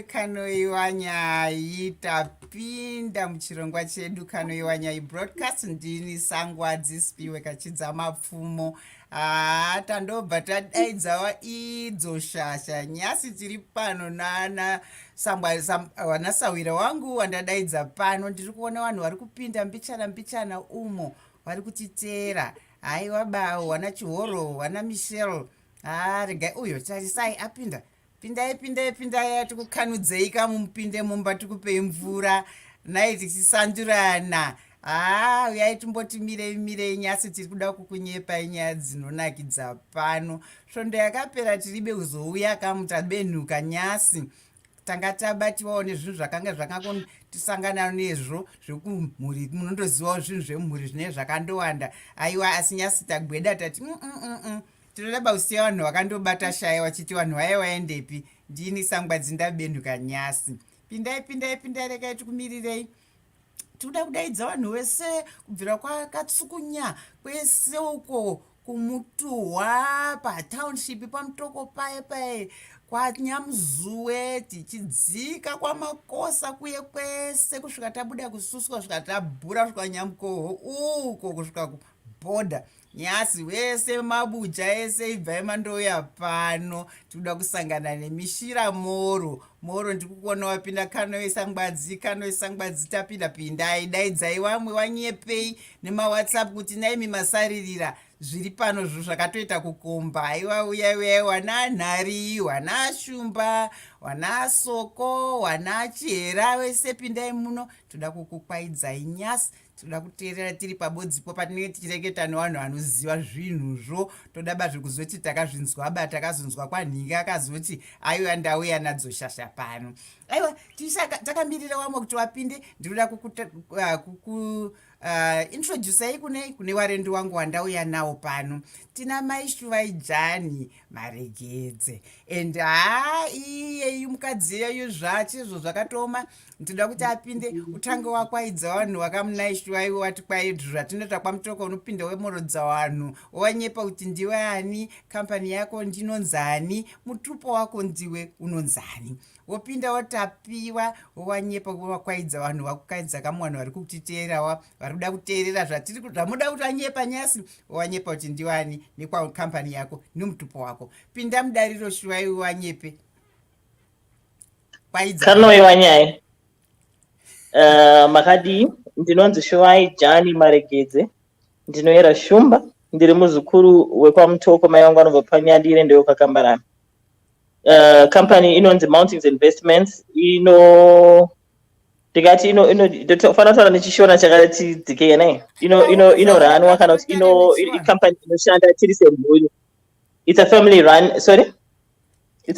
Kanoi wanyai tapinda muchirongwa chedu kanoi wanyai broadcast ndini sangwa dzispiwe kachidza mapfumo tandobva tadaidzawa idzo shasha nyasi tiri pano nana wana sawira wangu wandadaidza pano ndiri kuona vanhu vari kupinda mbichana umo vari kutiteera haiwa bao wana chihoro wana michel regai uyo tarisai apinda pindai tikukanudzei kamupinde mumba tikupei mvura nai tichisandurana uyai timboti mirei nyasi tiri kuda kukunyepai nyaya dzinonakidza pano svondo yakapera tiribe kuzouya kamutabenhuka nyasi tanga tabatiwawo nezvinhu zvakanga zvakangotisangana nezvo zvekumhuri munondozivawo zvinhu zvemhuri zvinee zvakandowanda aiwa asi nyasi tagweda tati tinoramba kusiya vanhu vakandobata shaya vachiti vanhu vaye vaendepi ndini sangwadzi ndabenhuka nyasi pindai regai tikumirirei tikuda kudaidza vanhu vese kubvira kwakatsukunya kwese uko kumutuhwa patownship pamutoko paye kwanyamuzuwe tichidzika kwamakosa kuye kwese kusvika tabuda kususwa kusvika tabhura kusvika nyamukoho uko kusvika kubhodha nyasi wese mabuja ese ibvai mandouya pano tikuda kusangana nemishira moro ndikukuona wapinda kanoi sangwadzi tapinda pindai daidzai vamwe wanyepei nemawhatsapp kuti naimi masaririra zviri pano zvo zvakatoita kukomba aiwa uyai wana nhari wana shumba wana soko wana chihera wese pindai muno toda kukukwaidzai nyasi toda kuteerera tiri pabodzipo patinenge tichireketa nevanhu vanoziva zvinhuzvo toda bazve kuzoti takazvinzwaba takazonzwa kwanhiki akazoti aiwa ndauya nadzo shasha pano aiwa takamirira wamwe kuti wapinde ndinoda introducei kune warendi wangu wandauya nawo pano tina mai Shuvai jani Maregedze and iyeyi mukadzi iyeyo zvachizvo zvakatoma ndoda kuti apinde utange wakwaidza vanhu wakamunai Shuvai wati kwai zvatinota kwamutoko unopinda wemorodza vanhu wanyepa kuti ndiwe ani kampani yako ndinonzani mutupo wako ndiwe unonzani wopinda wotapiwa wanyepa wakwaidza vanhu wakukaidza kamwe vanhu vari kutiteerawa vari kuda kuteerera zvamuda kuti wanyepa nyasi wanyepa kuti ndiwani nekwakampani yako nemutupo wako pinda mudariro Shuvai wanyepe kanoi wanyai makadii ndinonzi Shuvai jani Maregedze ndinoyera shumba ndiri muzukuru wekwamutoko mai vangu vanobva panyadire ndeyokakambarana company inonzi Mountains Investments ndikati fanira kutaura nechishona chakati dzikei nai inoranwa kana kuti company inoshanda tiri semhuri it's a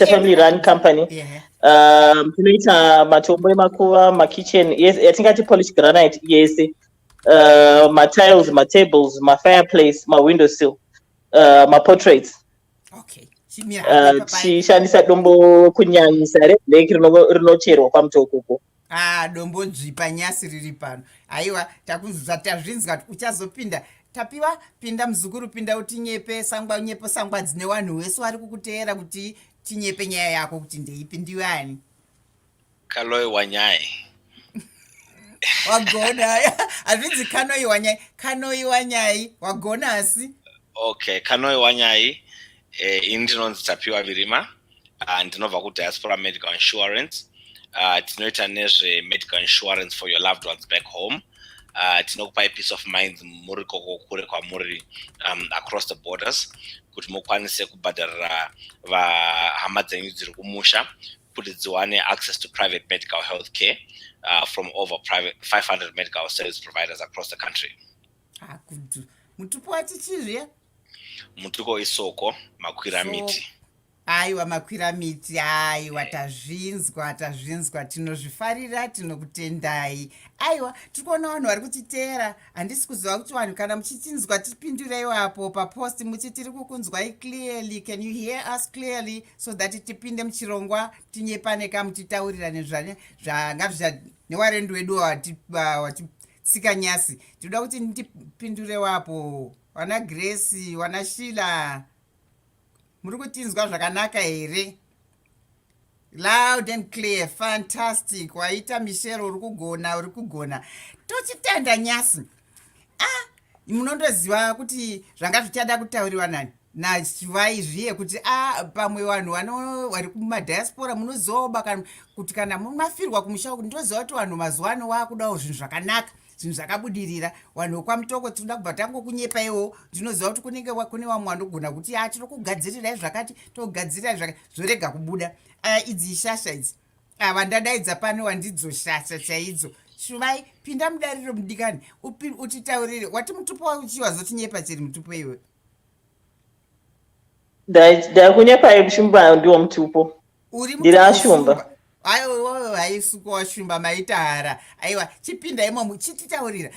family run company tinoita matombo emakuva makitchen yatingati polish granite yese matiles matables mafireplace mawindow sill maportraits tichishandisa dombo kunyanyisa reblack rinocherwa kwamutokoko dombo dzvipa nyasi riri pano aiwa tazvinzwa kuti uchazopinda tapiwa pinda muzukuru pinda utinyepe sangwadzi nevanhu vese vari kukuteera kuti tinyepe nyaya yako kuti ndeipi ndiwani kaloi wanyai wagona hazvinzi kanoiwa nyai wagona asi okay kanoiwa nyai ini ndinonzi Tapiwa Virima ndinobva kudiaspora medical insurance tinoita nezve-medical insurance for your loved ones back home tinokupai peace of mind muri koko kure kwamuri across the borders kuti mukwanise kubhadharira vahama dzenyu dziri kumusha kuti dziwane access to private medical health care from over 500 medical service providers across the country. Mutupo wachichizve? Mutuko isoko makwira miti. Aiwa makwira miti, aiwa tazvinzwa tinozvifarira tinokutendai. Aiwa tikuona vanhu vari kuchiteera handisi kuziva kuti vanhu kana muchichinzwa tipindureiwo apo papost muchiti tiri kukunzwai clearly, can you hear us clearly, so that tipinde muchirongwa tinyepane kamutitaurira nezvanga newarendi wedu watitsika nyasi. Tinoda kuti ndipindureiwo apo wana Grace wana Sheila. Muri kutinzwa zvakanaka here? Loud and clear, fantastic. Waita Michelle uri kugona. Tochitenda nyasi. Munondoziva kuti zvanga zvichada kutauriwa nani? Shuvai zviye kuti pamwe vanhu vari kumadiaspora munozoba kuti kana mafirwa kumusha kuti ndoziva kuti vanhu mazuva ano vakudawo zvinhu zvakanaka. Zvinhu zvakabudirira vanhu vokwamutoko tinoda kubva tangokunyepaiwo ndinoziva kuti kune vamwe vanogona kuti tiri kugadzirirai zvakati togadzirirai zvakati zvorega kubuda idzi shasha idzi vandadaidza pano wandidzo shasha chaidzo. Shuvai pinda mudariro mudikani utitaurire wati mutupo uchiwazotinyepa chiri mutupo iwe ndakunyepai Shumba ndiwo mutupo ndiri ashumba haisuko washumba maitahara. Aiwa chipinda imo muchititaurira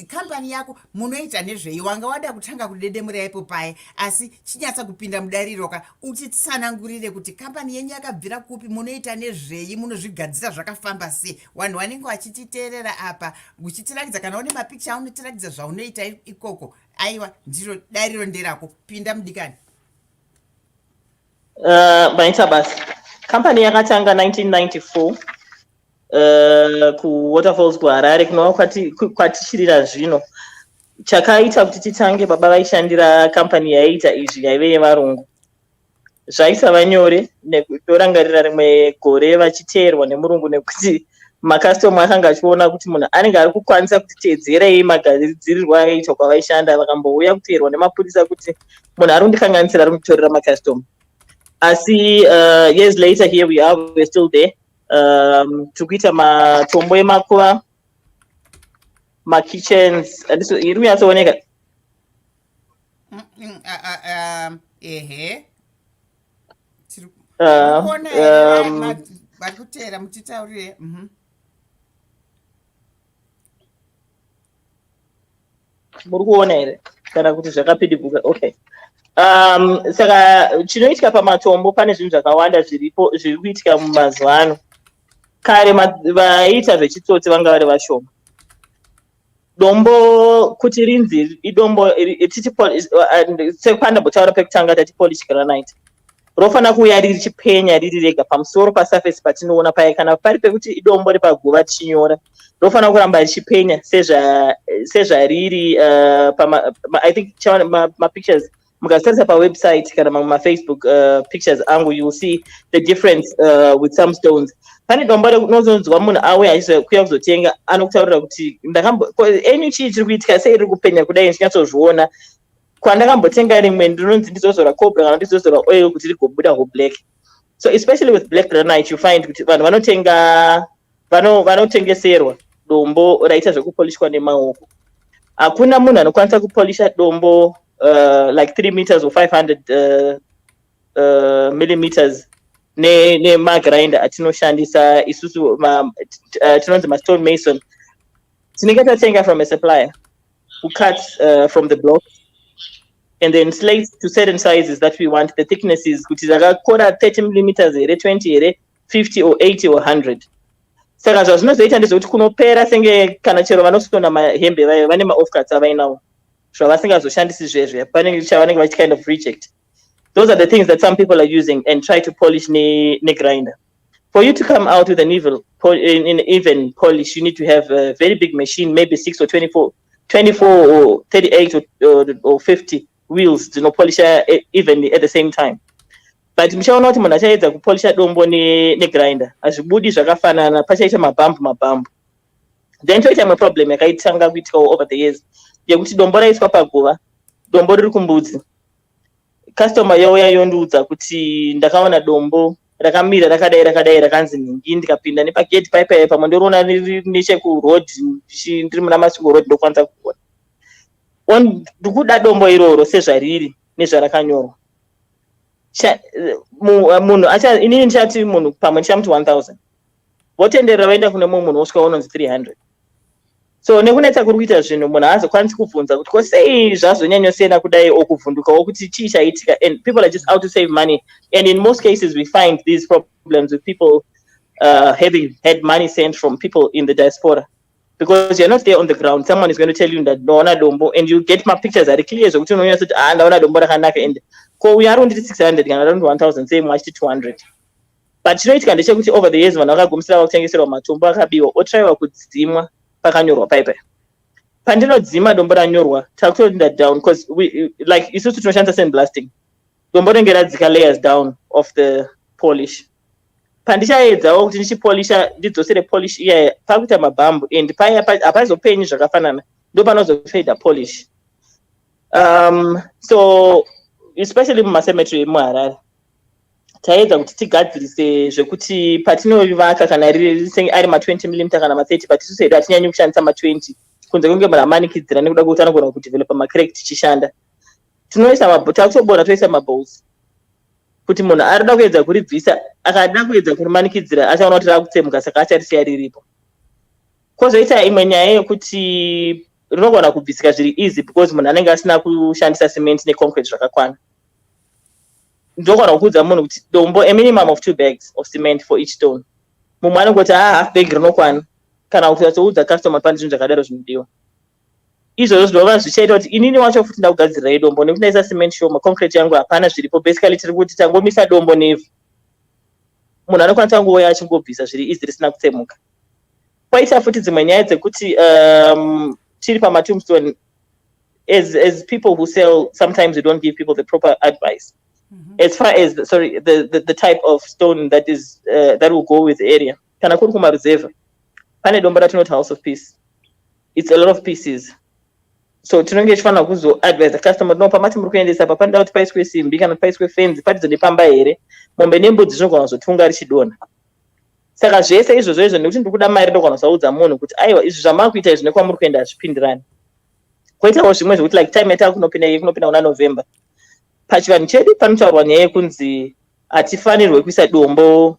kambani yako munoita nezvei, wanga wada kutanga kudedemura ipo pai asi chinyatsa kupinda mudariro uchitsanangurire kuti kambani yenyu yakabvira kupi, munoita nezvei, munozvigadzira zvakafamba sei, vanhu vanenge vachititeerera apa uchitirakidza kana une mapikicha aunotirakidza zvaunoita ikoko. Aiwa ndiro dariro nderako, pinda mudikani. Maita basi kambani yakatanga 1994 kuwaterfalls kuHarare kunova kwatichirira zvino. Chakaita kuti titange baba vaishandira kambani yaiita izvi yaive yevarungu. Zvaisava nyore nekutorangarira rimwe gore vachiteerwa nemurungu nekuti makastoma akanga achiona kuti munhu anenge ari kukwanisa kutiteedzerei magadzirirwo aiitwa kwavaishanda, vakambouya kuteerwa nemapurisa kuti munhu ari kundikanganisira ari kutorera makastoma. Asi years later here we are, we're still there. Tukuita matombo emakuva, makitchens, iri kunyatsooneka. Ehe. Vari kuteera mutitaurire. Muri kuona here kana kuti zvakapidiguka? Okay. Saka chinoitika pamatombo pane zvinhu zvakawanda zviripo zviri kuitika mumazuva ano. Kare vaiita zvechitsotsi vanga vari vashoma. Dombo kuti rinzi idombo sekupandambotaura pekutanga tati polish granite rofanira kuuya riri chipenya riri rega pamusoro pasurface patinoona paya, kana pari pekuti idombo repaguva tichinyora rofanira kuramba richipenya sezvariri. I think mapictures mukazvitarisa pawebsite kana mumafacebook pictures angu, you will see the difference with some stones. Pane dombo rinozonzwa munhu auya achizokuya kuzotenga anokutaurira kuti enyu chii chiri kuitika sei riri kupenya kudai ndichinyatsozviona. Kwandakambotenga rimwe ndinonzi ndizozora cobra kana ndizozora oil kuti rigobuda black. So especially with black granite you find kuti vanhu vanotengeserwa dombo raita zvekupolishwa nemaoko. Hakuna munhu anokwanisa kupolisha dombo like 3 meters or 500 millimeters nemagrinder atinoshandisa isusu tinonzi mastone mason. Tinenge tatenga from a supplier who cuts from the block and then slates to certain sizes that we want. The thickness is kuti zvakakora 30 millimeters here, 20 here, 50 or 80 or 100. Saka zvazvinozoita ndezvekuti kunopera senge kana chero vanosona mahembe vayo vane maoffcuts avainawo zvavasingazoshandisi zvezve, pane chavanenge vachi kind of reject. Those are the things that some people are using and try to polish ne grinder. For you to come out with an even polish, you need to have a very big machine, maybe 6 or 24 or 38 or 50 wheels to polish evenly at the same time. But mshaona kuti munhu achaedza kupolisha dombo negrinder hazvibudi zvakafanana, pachaita mabhambu. Then toita imwe problem yakaitanga kuitikawo over the years yekuti dombo raiswa paguva, dombo riri kumbudzi. Customer yauya yondiudza kuti ndakaona dombo rakamira rakadai rakanzi nhingi, ndikapinda nepagate paipai pamwe ndoriona riri nechekurod ndiri muna Masvingo road ndokwanisa kuona. Ndikuda dombo iroro sezvariri nezvarakanyorwa. Munhu inini ndichati munhu pamwe ndichamuti 1000 votenderera vaenda kune mumwe munhu wosvika unonzi 300. So nekunetsa kuri kuita zvinhu munhu haazokwanisi kubvunza kuti kosei zvazonyanyosiyana kudai okuvhundukawo kuti chii chaitika, and people are just out to save money. And in most cases we find these problems with people having had money sent from people in the diaspora, because you're not there on the ground. Someone is going to tell you that ndaona dombo, and you get my pictures are clear zvokuti unonyasa kuti ndaona dombo rakanaka, and ko uya arundi 600 kana arundi 1000 sei mwachiti 200. But chinoitika ndechekuti over the years vanhu vakagumisira vakutengeserwa matombo akabiwa otraiwa kudzimwa pakanyorwa paipai. Pandinodzima dombo ranyorwa takutorinda down, because like isusu tinoshandisa sandblasting. Dombo rinenge radzika layers down of the polish. Pandichaedzawo kuti ndichipolisha ndidzosere polish iya pakuita mabhambu, and paya hapazopenyi zvakafanana, ndo panozofeda polish. So especially mumacemetery emuHarare taedza kuti tigadzirise zvekuti patinovaka kana ari ma20mm kana ma30, but isusu hedu hatinyanyi kushandisa ma20 kunze kunge ramanikidzira nekuda kuti anogona kudevelopa macrack tichishanda. Takutobona toisa mabowls kuti munhu arida kuedza kuribvisa akada kuedza kurimanikidzira achaona kuti rakutsemuka, saka acharisiya riripo. Kwozoita imwe nyaya yekuti rinogona kubvisika zviri easy because munhu anenge asina kushandisa cement neconcrete zvakakwana. Ndogona kuudza munhu kuti dombo a minimum of 2 bags of cement for each stone. Mumwe anongoti half bag rinokwana, kana kuti atsoudza customer pane zvinhu zvakadaro zvinodiwa. Izvozvo zvinova zvichaita kuti inini wacho futi ndakugadzirirai dombo nekuti ndaisa cement shoma, concrete yangu hapana zviripo. Basically tiri kuti tangomisa dombo nevhu, munhu anokwanisa nguoya achingobvisa zviri easy risina kutsemuka. Kwaita futi dzimwe nyaya dzekuti tiri pamatombstone, as people who sell, sometimes we don't give people the proper advice as far as the type of stone that is that will go with the area. Kana kuri kumaruzevha pane dombo ratinoti house of peace, it's a lot of pieces. So tinenge tichifanira kuzoadvise the customer, no pamati muri kuendesa apa panoda kuti paiswe simbi kana paiswe fenzi patidzo nepamba here, mombe nembudzi zvinogona kuzotunga richidonha. Saka zvese izvozvo nekuti ndikuda mari ndogona kusaudza munhu kuti aiwa izvi zvamakuita izvi nekwamuri kuenda hazvipindirani. Koitawo zvimwe zvokuti like time yatava kunopinda kuna November, pachivanhu chedu panotaurwa nyaya yekunzi hatifanirwe kuisa dombo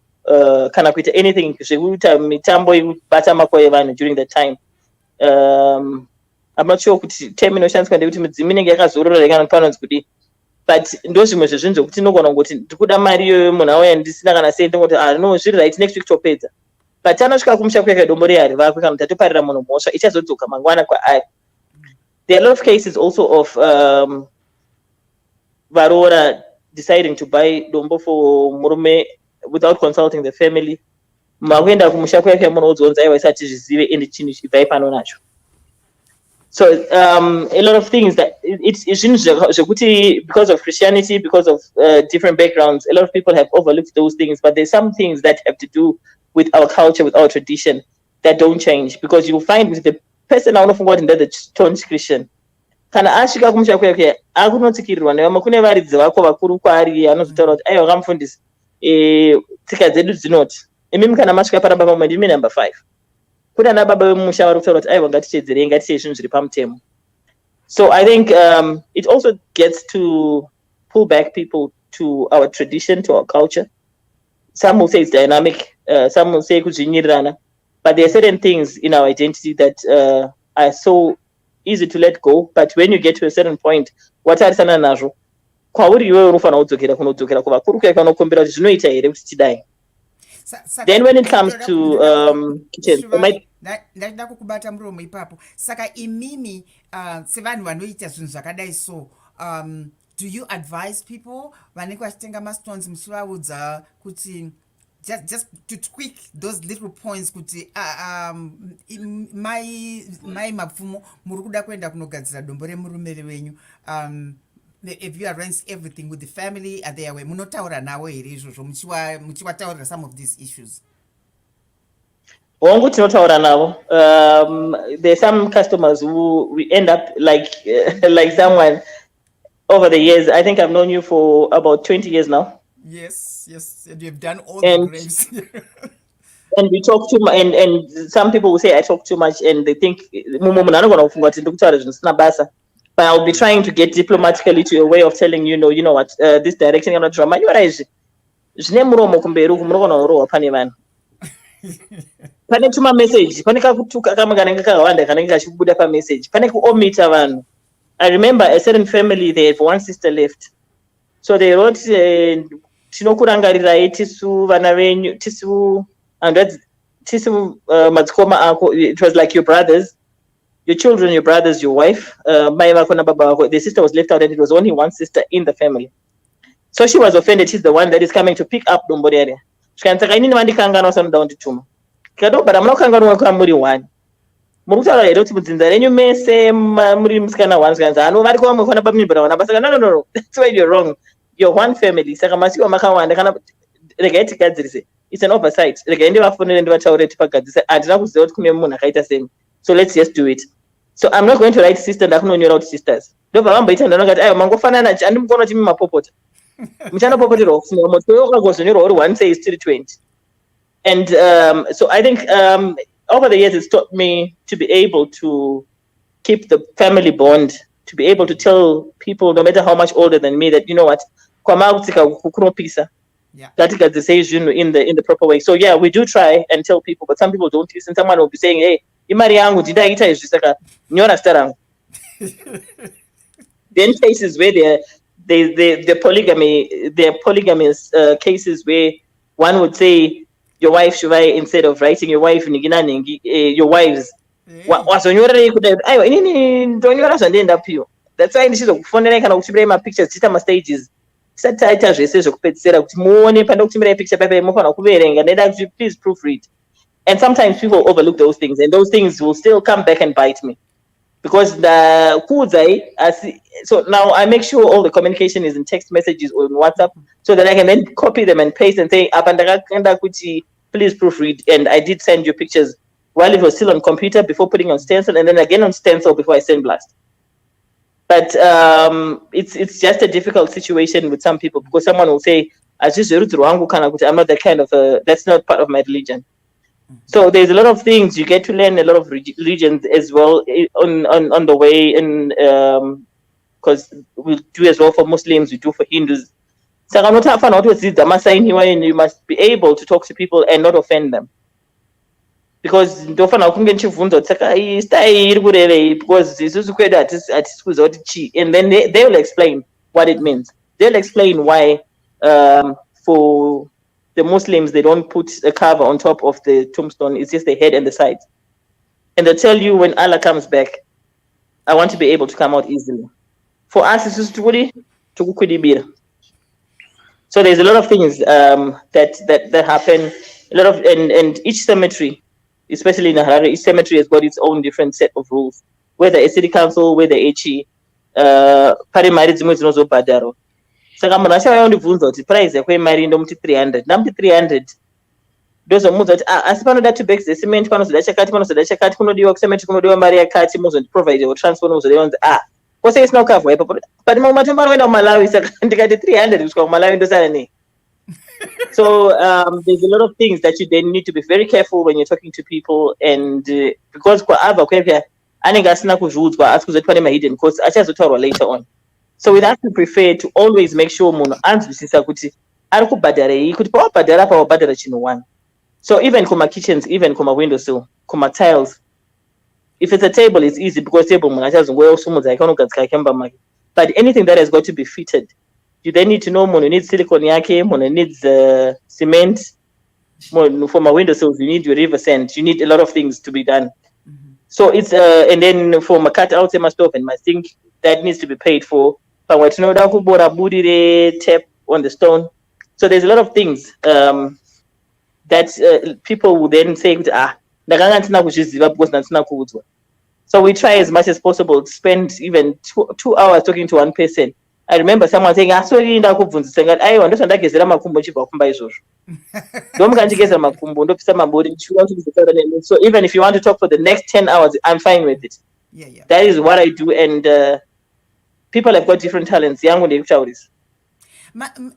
kana kuita anything zvekuita mitambo yekubata mako evanhu during that time. I'm not sure kuti term inoshandiswa ndekuti midzimu inenge yakazorora kana panonzi kudi, but ndo zvimwe zvezvinhu zvokuti ndogona kuti ndikuda mari iyoyo munhu auya ndisina kana sei, ndongoti no zviri right next week topedza. But anosvika kumusha kuya dombo rehari vakwe kana tatoparira munhu mhosva ichazodzoka mangwana kwaari. There are a lot of cases also of varora deciding to buy dombo for murume without consulting the family. Makuenda kumusha kuya munhu odzonza aiwa isati zvizive ende chinhu chibvai pano nacho. So a lot of things that it's because of Christianity, because of different backgrounds, a lot of people have overlooked those things. But there's some things that have to do with our culture, with our tradition, that don't change. Because you'll find with the person I don't know the staunch Christian. Kana asvika kumusha kuya akunotsikirirwa nevamwe kune varidzi vako vakuru kwaari anozotaura kuti aiwa kamufundisi tsika dzedu dzinoti imimi kana masvika paramba pamwe ndimi number 5. Kuna na baba vemusha vari kutaura kuti aiwa ngatichedzerei ngatichei zvinhu zviri pamutemo. So I think it also gets to pull back people to our tradition, to our culture. Some will say it's dynamic, some will say kuzvinyirirana, but there are certain things in our identity that are so easy to let go. But when you get to a certain point, watarisana nazvo, kwauri iwewe unofanira kudzokera kuvakuru kuya kwanokumbira kuti zvinoita here kuti tidai. Then when it comes to kitchen, ndachida kukubata muromo ipapo. Saka imimi sevanhu vanoita zvinhu zvakadai so do you advise people vanenge vachitenga mastones muchivaudza kuti just to tweak those little points kuti mai mapfumo muri kuda kuenda kunogadzira dombo remurume wenyu, if you arrange everything with the family at their way, munotaura navo here izvozvo muchiwataurira some of these issues? Hongu tinotaura navo. There's some customers who we end up like like someone over the years. I think I've known you for about 20 years now. Yes, and you've done all the graves. And we talk too much, and some people will say I talk too much, and they think but I'll be trying to get diplomatically to a way of telling you know what, this direction you're not drama. You are pane tuma message pane kakutuka kama kanenge kawanda kanenge kachikubuda pa message pane kuomita vanhu. I remember a certain family, they had one sister left, so they wrote tinokurangarirai tisu vana venyu tisu madzikoma ako. It was like your brothers, your children, your brothers, your wife, mai vako na baba vako. The sister was left out and it was only one sister in the family, so she was offended. She's the one that is coming to pick up dombo rere. Saka inini vandikangana usanoda kundituma kadobara munokanganwa kwa muri one murutaura here kuti mudzinza renyu mese muri musikana one skanza ano vari kwamwe kwana bamibra wana basa no, that's why you're wrong. You're one family, saka masiwa makawanda kana rega itigadzirise. It's an oversight. Rega ende vafonere ndivataure tipagadzise andina kuziva kuti kune munhu akaita semi, so let's just do it. So I'm not going to write sister ndakunonyora kuti sisters ndobva vamboita ndinongati ayo mangofanana andimukona chimi mapopota muchanopopoterwa kufunira moto wakagozonyorwa uri one says tiri 20. And so I think over the years it's taught me to be able to keep the family bond, to be able to tell people no matter how much older than me that, you know what, in the proper way. So yeah, we do try and tell people, but some people don't listen. Someone will be saying, hey, imari yangu ndidaita izvi saka nyora star rangu. Then cases where the polygamous cases where one would say your wife Shuvai instead of writing your wife your wives. Wasonyorei kudai aiwa inini ndonyora zvandienda piyo. That's why ndichizokufonera kana kuchimira ma pictures chita ma stages. Tisataita zvese zvekupedzisira kuti muone panda kuchimira picture paper mufana kuverenga ndeda kuti please proofread. And sometimes people overlook those things, and those things will still come back and bite me. Because the kudzai, so now I make sure all the communication is in text messages or in WhatsApp, so that I can then copy them and paste and say, please proofread. And I did send you pictures while it was still on computer before putting on stencil, and then again on stencil before I send blast. But it's just a difficult situation with some people, because someone will say, I'm not that kind of that's not part of my religion. So there's a lot of things you get to learn, a lot of religions as well on the way, and because we do as well for Muslims, we do for Hindus. So you must be able to talk to people and not offend them, because because and then they will explain what it means. They'll explain why for the Muslims, they don't put a cover on top of the tombstone. It's just the head and the sides. And they'll tell you when Allah comes back, I want to be able to come out easily. For us, it's just to. So there's a lot of things that happen. A lot of and each cemetery, especially in Harare, each cemetery has got its own different set of rules. Whether a city council, whether HE, saka munhu achauya kundibvunza kuti price yakwemari ndomuti 300 ndamuti 300 ndozomuudza kuti asi panoda 2 bags dzecement panozoda chakati kunodiwa kucement kunodiwa mari yakati muzondiprovide transport muzodiwa kunzi kwose isina kukavhwa ipapo but mamwe matombo anoenda kumalawi saka ndikati 300 kusvika kumalawi ndosara nei. So there's a lot of things that you then need to be very careful when you're talking to people, and because kwaabva kwepya anenge asina kuzviudzwa asi kuzoti pane mahidden costs achazotaurwa later on. So we have to prefer to always make sure munhu anzwisisa kuti ari kubhadharei, kuti pawabhadhara pawabhadhara chinhu one. So even kuma kitchens, even kuma windowsill, kuma tiles, if it's a table, it's easy because table munhu achazongoya usumudza akanogadzika kemba make. But anything that has got to be fitted, you then need to know munhu needs silicone yake, munhu needs cement. For my windowsills, you need your river sand. You need a lot of things to be done. So it's and then for my cut-outs and my stove and my sink, that needs to be paid for. Tap on the stone. So there's a lot of things that people will then say, ndakanga ndisina kuzviziva because ndandisina kuudzwa. So we try as much as possible to spend even 2 hours talking to one person. I remember someone saying, sorry, ndakubvunzisa ngati aiwa ndoshandagezera makumbo chibva kumba izvozvo. Ndomukandikeza makumbo ndopisa mabori. So even if you want to talk for the next 10 hours, I'm fine with it. Yeah. That is what I do, and people have got different talents. Yangu ndikutaurisa.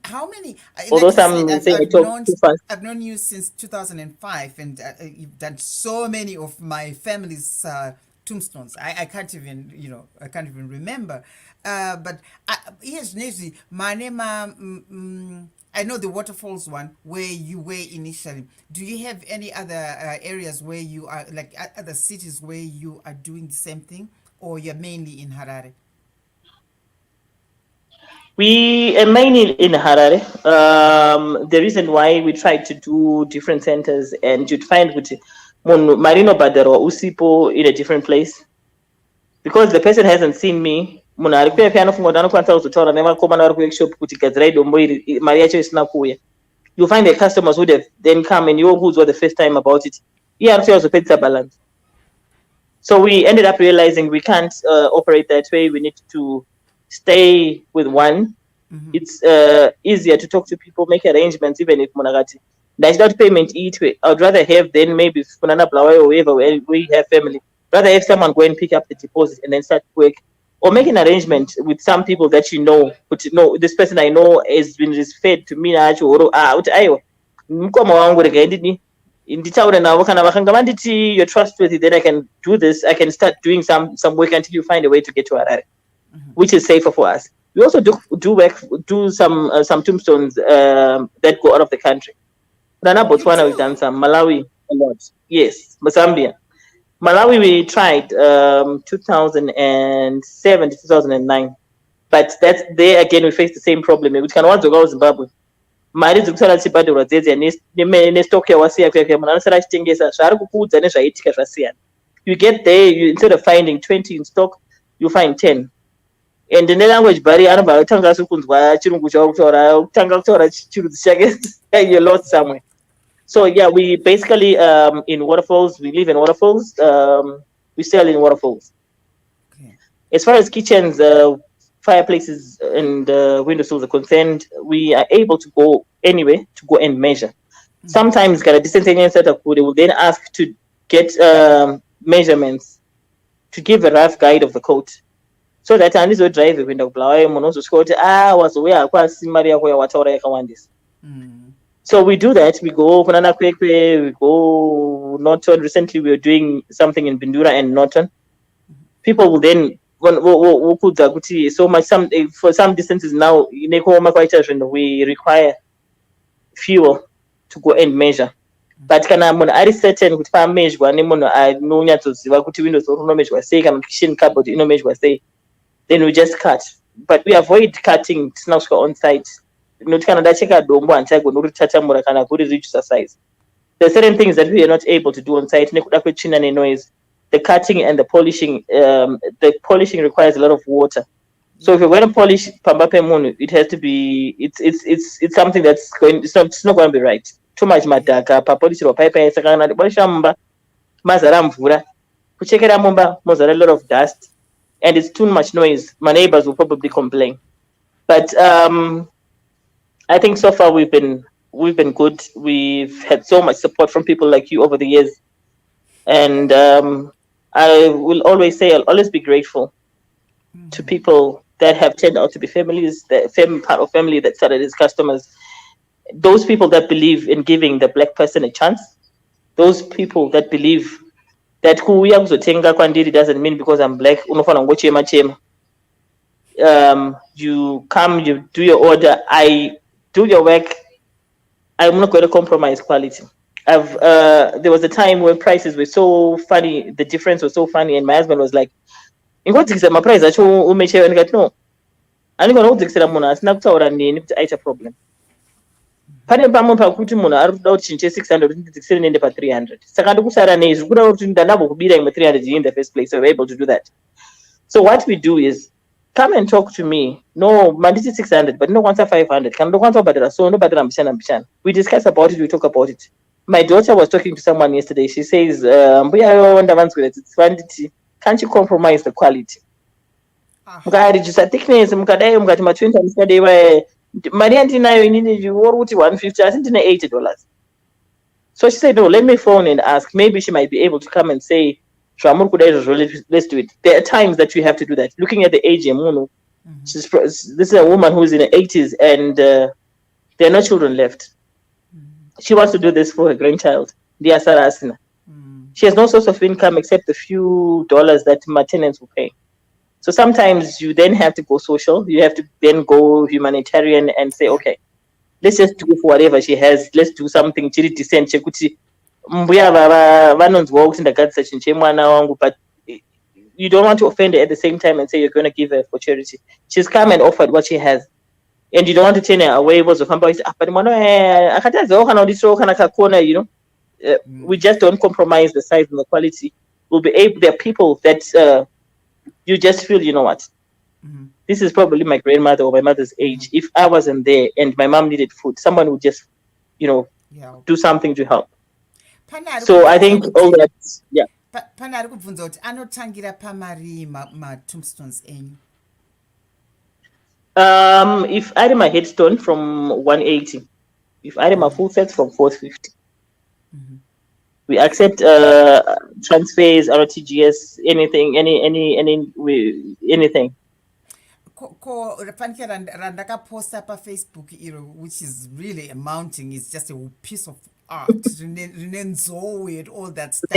How many? Although some say I talk too fast. I've known you since 2005, and you've done so many of my family's tombstones. I can't even, I can't even remember. But yes, Nezi, Manema. I know the waterfalls one where you were initially. Do you have any other areas where you are, like other cities where you are doing the same thing, or you're mainly in Harare? We are mainly in Harare. The reason why we tried to do different centers, and you'd find with Marino Badero Usipo in a different place, because the person hasn't seen me. You'll find the customers would have then come, and you who were the first time about it. Balance. So we ended up realizing we can't operate that way. We need to stay with one. Mm-hmm. It's easier to talk to people, make arrangements, even if monagati. There's not payment each way. I would rather have then maybe Funana Blawa or wherever we have family. Rather have someone go and pick up the deposit and then start work. Or make an arrangement with some people that you know. But this person I know has been referred to me. You're trustworthy, then I can do this. I can start doing some work until you find a way to get to Harare. Mm-hmm. Which is safer for us. We also do some tombstones that go out of the country. Rana Botswana, we've done some. Malawi, a lot. Yes, Zambia. Malawi, we tried 2007 to 2009. But that's there again, we face the same problem. Which can want to go to Zimbabwe. You get there, instead of finding 20 in stock, you find 10. And the language barrier, you're lost somewhere. So yeah, we basically in waterfalls, we live in waterfalls. We sell in waterfalls. Okay. As far as kitchens, fireplaces, and windowsills are concerned, we are able to go anywhere to go and measure. Mm-hmm. Sometimes, got a distance setup, they will then ask to get measurements to give a rough guide of the coat. So that I need to drive window was where Maria So we do that. We go we go Norton. Recently we were doing something in Bindura and Norton. People will then so much for some distances now we require fuel to go and measure. But kana munhu ari certain kuti pamezhwa nemunhu anonyatsoziva kuti windows unomezhwa sei kana kitchen cupboard inomezhwa sei, then we just cut. But we avoid cutting on site. Not kana ndacheka dombo handachagona kuritatamura kana kuri reduce size. There are certain things that we are not able to do on site nekuda kwetsvina nenoise. The cutting and the polishing requires a lot of water. So if you're going to polish pamba pemunhu, it has to be it's something that's going it's not going to be right. Too much madhaka papolishirwa paipai saka kana ndipolisha mumba mazara mvura kuchekera mumba mozara a lot of dust and it's too much noise. My neighbors will probably complain. But I think so far we've been good. We've had so much support from people like you over the years, and I will always say I'll always be grateful to people that have turned out to be families, the part of family that started as customers. Those people that believe in giving the black person a chance. Those people that believe that who we are kuzotenga kwandiri doesn't mean because I'm black unofana ngochema chema. You come, you do your order, I do your work. I'm not going to compromise quality. There was a time when prices were so funny, the difference was so funny, and my husband was like, "Ingodzikisa my price acho umechewa." And I got no. Anigona kudzikisira munhu asina kutaura neni kuti aita problem. Pane pamwe pakuti munhu ari kuda kuti chinche 600 kuti ndidzikisire nende pa 300. Saka ndikusara nei zvikuda kuti ndanabo kubira imwe 300 in the first place, so we're able to do that. So what we do is come and talk to me. No, manditi 600, but no wants 500. Can no wants badra so no badra mbishana. We discuss about it, we talk about it. My daughter was talking to someone yesterday. She says, can't you compromise the quality? Mukaredusa thickness, mukadai mukati ma20 musikadai mari yandinayo inini uri kuti 150 asi ndine $80. So she said, no, let me phone and ask. Maybe she might be able to come and say, let's do it. There are times that you have to do that. Looking at the age, this is a woman who's in her 80s and there are no children left. She wants to do this for her grandchild. She has no source of income except the few dollars that my tenants will pay. So sometimes you then have to go social. You have to then go humanitarian and say, okay, let's just do for whatever she has. Let's do something chiri decent. But you don't want to offend her at the same time and say you're going to give her for charity. She's come and offered what she has. And you don't want to turn her away. We just don't compromise the size and the quality. We'll be able. There are people that you just feel, you know what? This is probably my grandmother or my mother's age. If I wasn't there and my mom needed food, someone would just, do something to help. So I think all that, yeah. Panari kubvunza kuti anotangira pamari tombstones enyu. If I did my headstone from 180, if I did my full sets from 450. We accept transfers, RTGS, anything, anything. Randaka poster pa Facebook, which is really amounting. It's just a piece of art. Rinenzo all that stuff.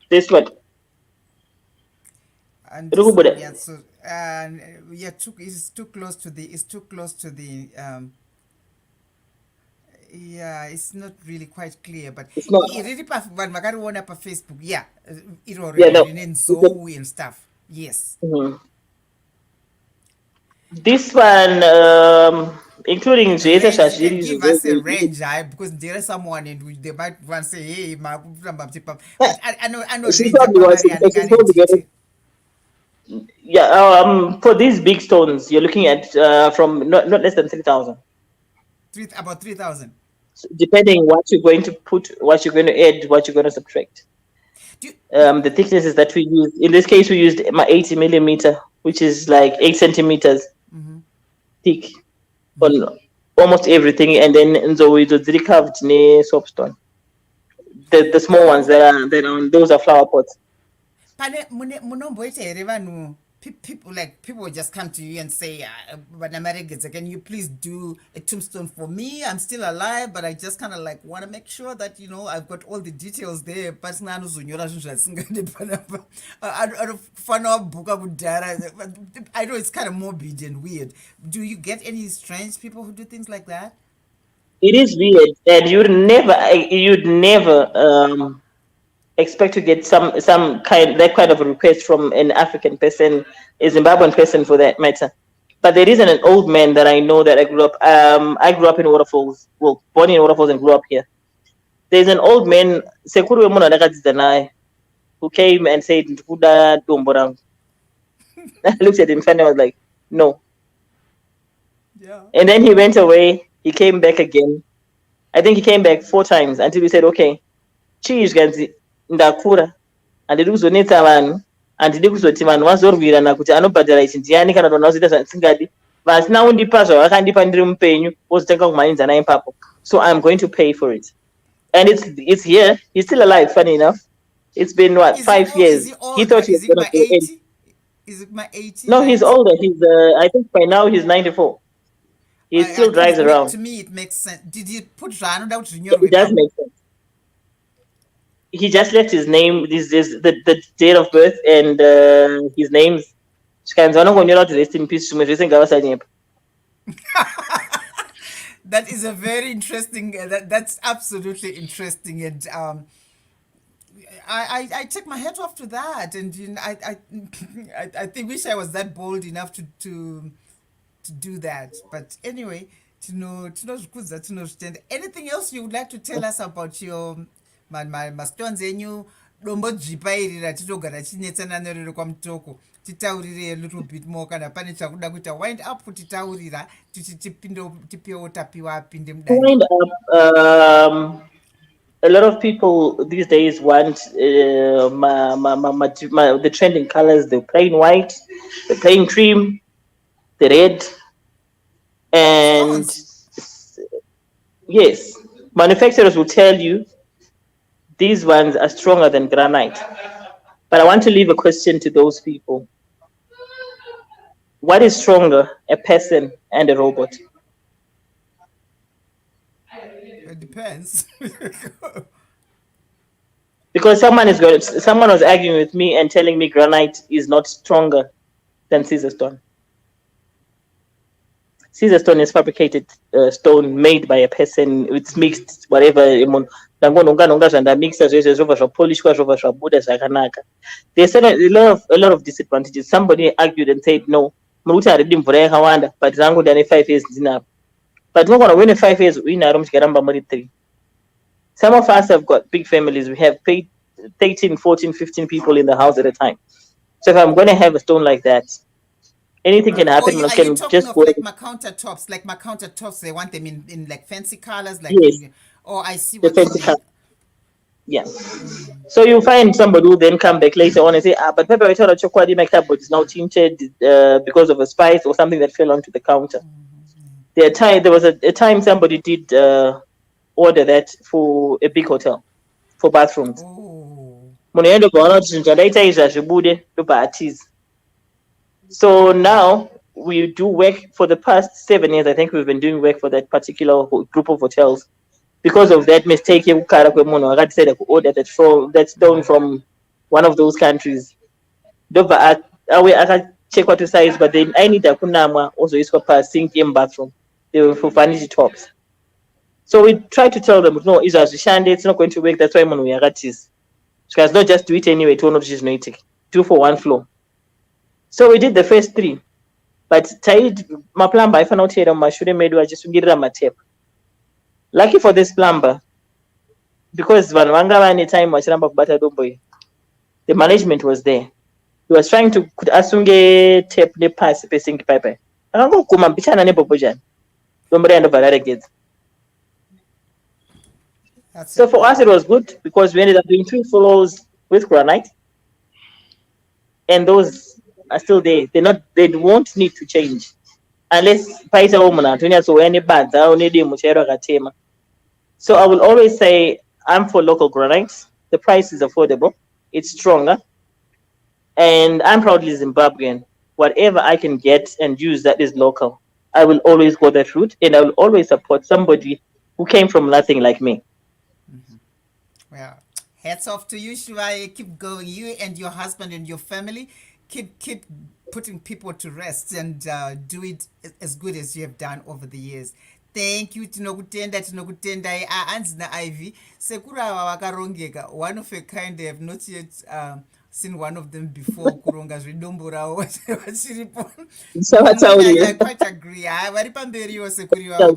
This one. And it's too close to the it's not really quite clear, but it's not really makariona pa Facebook, and stuff. Yes. This one, including give us a range, because there is someone and they might want to say, hey, but I know range. For these big stones, you're looking at from not less than 3,000. About 3,000. So depending what you're going to put, what you're going to add, what you're going to subtract. The thicknesses that we used, in this case, we used my 80 millimeter, which is like 8 centimeters thick on almost everything, and then so we do the carved soapstone. The small ones that are those are flower pots. People just come to you and say, Maregedze, can you please do a tombstone for me? I'm still alive, but I just kind of want to make sure that I've got all the details there. But I know it's kind of morbid and weird. Do you get any strange people who do things like that? It is weird, and you'd never expect to get that kind of a request from an African person, a Zimbabwean person for that matter. But there isn't an old man that I know that I grew up in Waterfalls, born in Waterfalls and grew up here. There's an old man, who came and said, I looked at him and I was like, no. Yeah. And then he went away, he came back again. I think he came back 4 times until we said, okay, ndakura handidi kuzonetsa vanhu, handidi kuzoti vanhu vazorwirana kuti anobhadhara ichi ndiani kana kuti vazoita zvandisingadi. Vasina kundipa zvavakandipa ndiri mupenyu vozotanga kumhanyidza ipapo. So I'm going to pay for it. And it's here. He's still alive, funny enough. It's been 5 years. He thought he was going to go in. Is it my 80? No, he's older. He's I think by now he's 94. He still drives around. To me, it makes sense. Did you put Rano out? It does make sense. He just left his name, the date of birth, and his names. Rest in peace. That is a very interesting. That's absolutely interesting, and I take my hat off to that, and I think wish I was that bold enough to do that. But anyway, to know anything else you would like to tell us about your mastonzi enyu dombo dzipa iri ratitogara chinetsana nerero kwamutoko titaurire a little bit more kana pane chakuda kuita wind up titaurira tipewo Tapiwa apinde mudariro. Wind up, a lot of people these days want the trending colors, the plain white, the plain cream, the red, and Stones. yes, manufacturers will tell you these ones are stronger than granite. But I want to leave a question to those people. What is stronger, a person and a robot? It depends. Because someone was arguing with me and telling me granite is not stronger than scissor stone. Scissor stone is fabricated stone made by a person. It's mixed whatever. There's a lot of disadvantages. Somebody argued and said no. But 5 years enough. But we're gonna win in 5 years. We know 3. Some of us have got big families. We have 13, 14, 15 people in the house at a time. So if I'm going to have a stone like that, anything can happen. Are you talking of like my countertops? Like my countertops, they want them in like fancy colors, like yes, I see what you mean. Yeah. So you find somebody who then come back later on and say, but Pepper, I thought chocolate in my cupboard is now tinted because of a spice or something that fell onto the counter. There was a time somebody did order that for a big hotel for bathrooms. So now we do work for the past 7 years. I think we've been doing work for that particular group of hotels. Because of that mistake, I decided to order that stone from one of those countries. I check what the size, but then I need a kunama also is for sink in bathroom. They were for vanity tops. So we try to tell them, no, it's not going to work. That's why we are at this. Because not just do it anyway, to not just no do for one floor. So we did the first 3. But my plumber, if I not here on my shouldn't made, I just give them a tape. Lucky for this plumber, because the management was there. He was trying to put asunge tape ne pass pacing pipe. So for us it was good because we ended up doing 2 floors with granite, and those are still there. They won't need to change unless paisa woman so any bad. So I will always say I'm for local granite. The price is affordable. It's stronger. And I'm proudly Zimbabwean. Whatever I can get and use that is local, I will always go that route, and I will always support somebody who came from nothing like me. Well, hats off to you, Shuvai. Keep going. You and your husband and your family keep putting people to rest and do it as good as you have done over the years. Thank you. Tinokutenda anzina Ivy sekuru ava vakarongeka, one of a kind. I have not yet seen one of them before kuronga zvedombo ravo vachiripo. I quite agree. Vari pamberiwo sekuru vavo,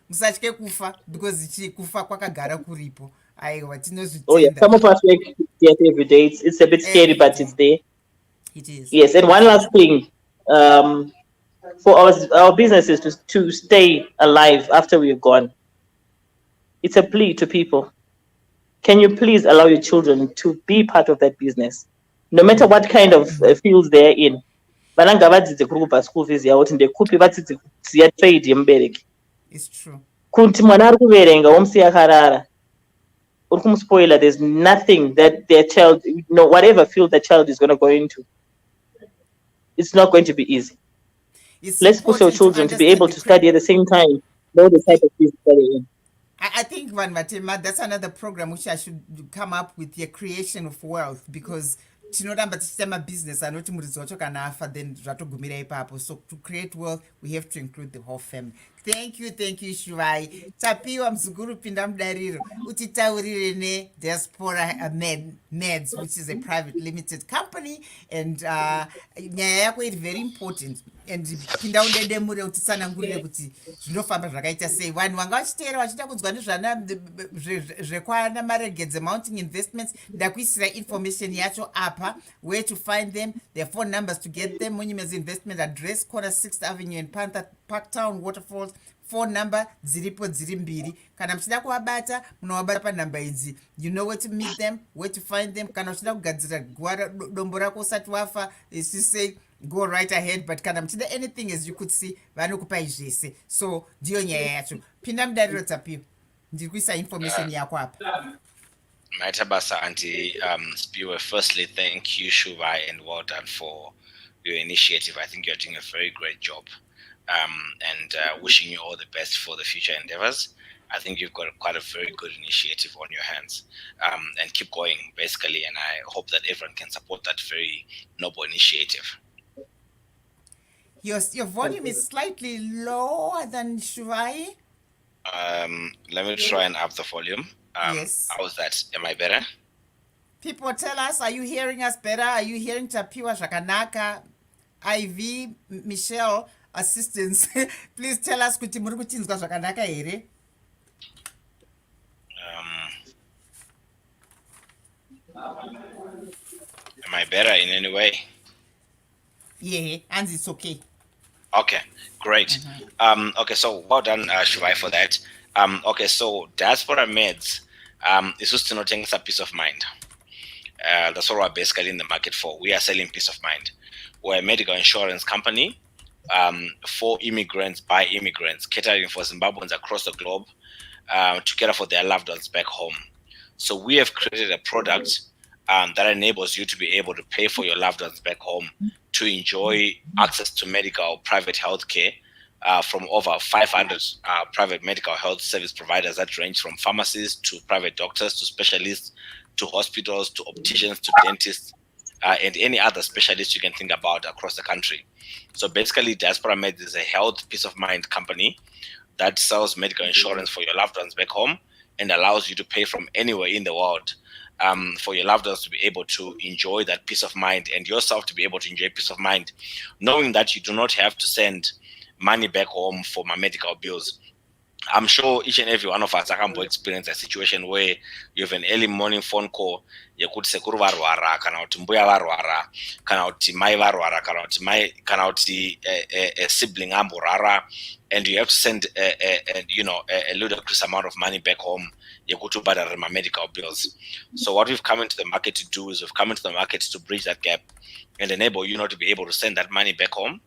musatye kufa because kufa kwakagara kuripo. Aiwa, tinozvitenda. Some of us work every day. It's a bit scary, but it's there. It is. Yes, and one last thing. For our businesses to stay alive after we're gone, it's a plea to people. Can you please allow your children to be part of that business, no matter what kind of fields they're in? It's true. There's nothing that their child, whatever field the child is going to go into, it's not going to be easy. Let's push our children to be able to study at the same time, know the type of business they're in. I think, Van Matema, that's another program which I should come up with, the creation of wealth, because tinoramba tichitema business anoti muridzi wacho kana afa then zvatogumira ipapo. So to create wealth we have to include the whole family. Thank you Shuvai. Tapiwa mzukuru pinda mudariro utitaurire neDiaspora Meds, which is a private limited company, and nyaya yako is very important. and pinda udedemure utitsanangurire kuti zvinofamba zvakaita sei. Vanhu vanga vachiteera vachida kunzwa nezvana zvekwana Maregedze Mounting Investments. Ndakuisira information yacho apa, where to find them, their phone numbers to get them. Munyimezi investment address, corner 6th Avenue in Panther Parktown Waterfalls. Phone number dziripo dziri mbiri. Kana muchida kuvabata munovabata panhamba idzi. You know where to meet them, where to find them. Kana uchida kugadzira dombo rako usati wafa, say go right ahead, but kana muchida anything, as you could see vanokupai zvese. So ndiyo nyaya yacho. Pinda mudariro Tapiwa, ndiri kuisa information yako apa. Maitabasa Auntie Spiwe, firstly, thank you, Shuvai, and well done for your initiative. I think you're doing a very great job. And wishing you all the best for the future endeavors. I think you've got quite a very good initiative on your hands, and keep going, basically. And I hope that everyone can support that very noble initiative. Your volume is slightly lower than Shuvai. Let me try and up the volume. Yes. How's that? Am I better? People, tell us, are you hearing us better? Are you hearing Tapiwa, Shakanaka, IV, Michelle, assistance? Please tell us kuti muri kutinzwa zvakanaka here. Am I better in any way? Yeah, and it's okay. Okay, great. Okay, so well done, Shuvai, for that. Okay, so Diaspora Meds is just to a peace of mind. That's what we're basically in the market for. We are selling peace of mind. We're a medical insurance company for immigrants, by immigrants, catering for Zimbabweans across the globe to care for their loved ones back home. So we have created a product that enables you to be able to pay for your loved ones back home to enjoy access to medical private health care from over 500 private medical health service providers that range from pharmacies to private doctors to specialists to hospitals to opticians to dentists and any other specialists you can think about across the country. So basically, Diaspora Med is a health peace of mind company that sells medical insurance for your loved ones back home and allows you to pay from anywhere in the world for your loved ones to be able to enjoy that peace of mind and yourself to be able to enjoy peace of mind, knowing that you do not have to send money back home for my medical bills. I'm sure each and every one of us can experience a situation where you have an early morning phone call, you could say kuru varwara, kana uti mbuya varwara, kana uti mai varwara, kana uti a sibling amborara, and you have to send a ludicrous amount of money back home. You go to buy my medical bills. So what we've come into the market to do is we've come into the market to bridge that gap and enable you not to be able to send that money back home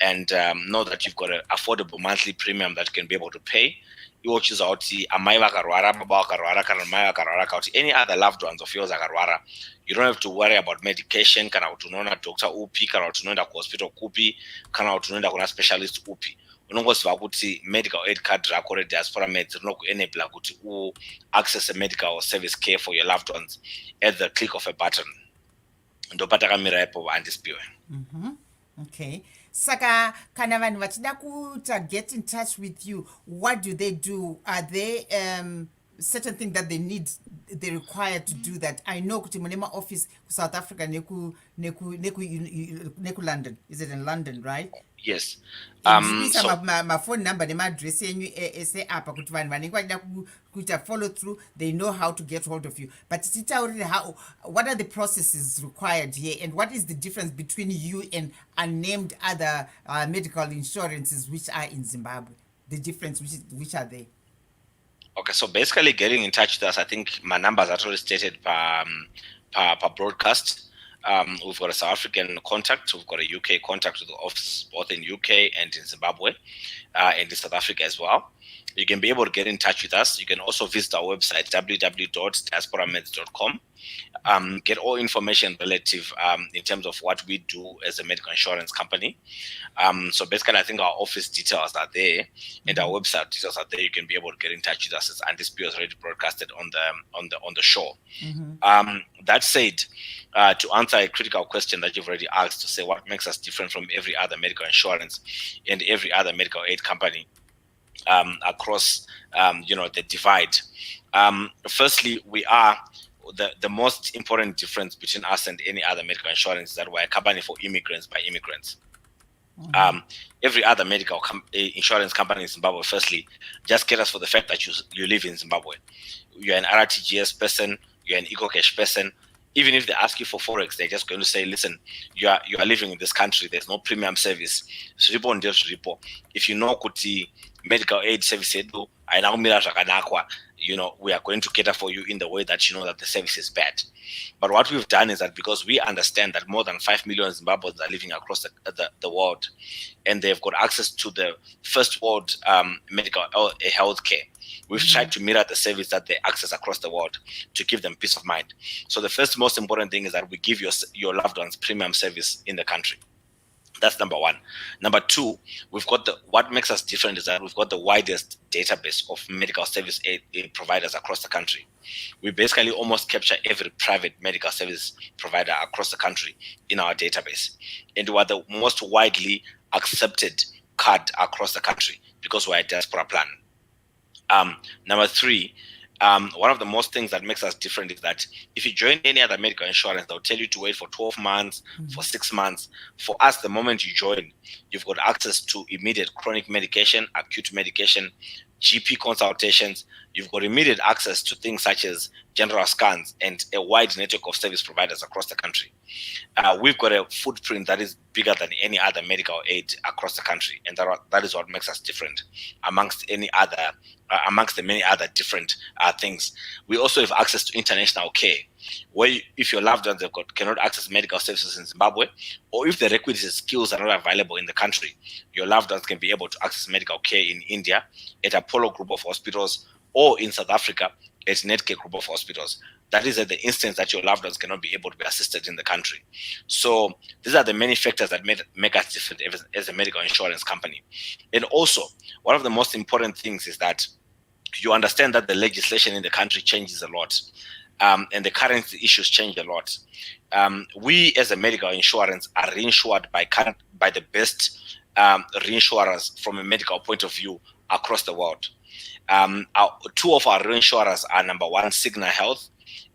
and know that you've got an affordable monthly premium that you can be able to pay. You will choose out amai vakarwara, baba vakarwara, kana mai vakarwara, kana any other loved ones of yours vakarwara. You don't have to worry about medication, kana utunoona doctor upi, kana utunoenda ku hospital kupi, kana utunoenda kuna specialist upi. Unongoziva kuti medical aid card rako reDiaspora Meds rinokuenabla kuti access a medical service care for your loved ones at the click of a button. Ndopatakamira ipo Andispiwe. Okay. Saka kana vanhu vachida kuta get in touch with you, what do they do? Are they certain things that they require to do that? I know kuti munema office South Africa neku London. Is it in London, right? Yes. So my phone number nema address yenyu ese apa kuti vanhu vanenge vachida kuita follow through, they know how to get hold of you. But how, what are the processes required here, and what is the difference between you and unnamed other medical insurances which are in Zimbabwe? The difference, which are they? Okay, so basically getting in touch with us, I think my numbers are already stated per broadcast. We've got a South African contact, we've got a UK contact with the office both in UK and in Zimbabwe, and in South Africa as well. You can be able to get in touch with us. You can also visit our website, www.diasporameds.com. Get all information relative in terms of what we do as a medical insurance company. So basically, I think our office details are there, and our website details are there. You can be able to get in touch with us, as Andispiwe has already broadcasted on the show. That said, to answer a critical question that you've already asked, to say what makes us different from every other medical insurance and every other medical aid company across the divide. Firstly, we are the most important difference between us and any other medical insurance is that we're a company for immigrants by immigrants. Every other insurance company in Zimbabwe, firstly, just caters for the fact that you live in Zimbabwe. You're an RTGS person, you're an EcoCash person. Even if they ask you for Forex, they're just going to say, listen, you are living in this country, there's no premium service. Repo and just repo. If you know kuti medical aid service edu, we are going to cater for you in the way that you know that the service is bad. But what we've done is that because we understand that more than 5 million Zimbabweans are living across the world, and they've got access to the first world medical or health care, we've tried to mirror the service that they access across the world to give them peace of mind. So the first most important thing is that we give your loved ones premium service in the country. That's number one. Number two, we've got what makes us different is that we've got the widest database of medical service aid providers across the country. We basically almost capture every private medical service provider across the country in our database. And we're the most widely accepted card across the country because we're a diaspora plan. Number three, one of the most things that makes us different is that if you join any other medical insurance, they'll tell you to wait for 12 months, for 6 months. For us, the moment you join, you've got access to immediate chronic medication, acute medication, GP consultations. You've got immediate access to things such as general scans and a wide network of service providers across the country. We've got a footprint that is bigger than any other medical aid across the country, and that is what makes us different amongst the many other different things. We also have access to international care, where if your loved ones cannot access medical services in Zimbabwe, or if the requisite skills are not available in the country, your loved ones can be able to access medical care in India at Apollo Group of Hospitals, or in South Africa at Netcare Group of Hospitals. That is at the instance that your loved ones cannot be able to be assisted in the country. So these are the many factors that make us different as a medical insurance company. And also, one of the most important things is that you understand that the legislation in the country changes a lot, and the currency issues change a lot. We as a medical insurance are reinsured by the best reinsurers from a medical point of view across the world. Two of our reinsurers are number one, Cigna Health,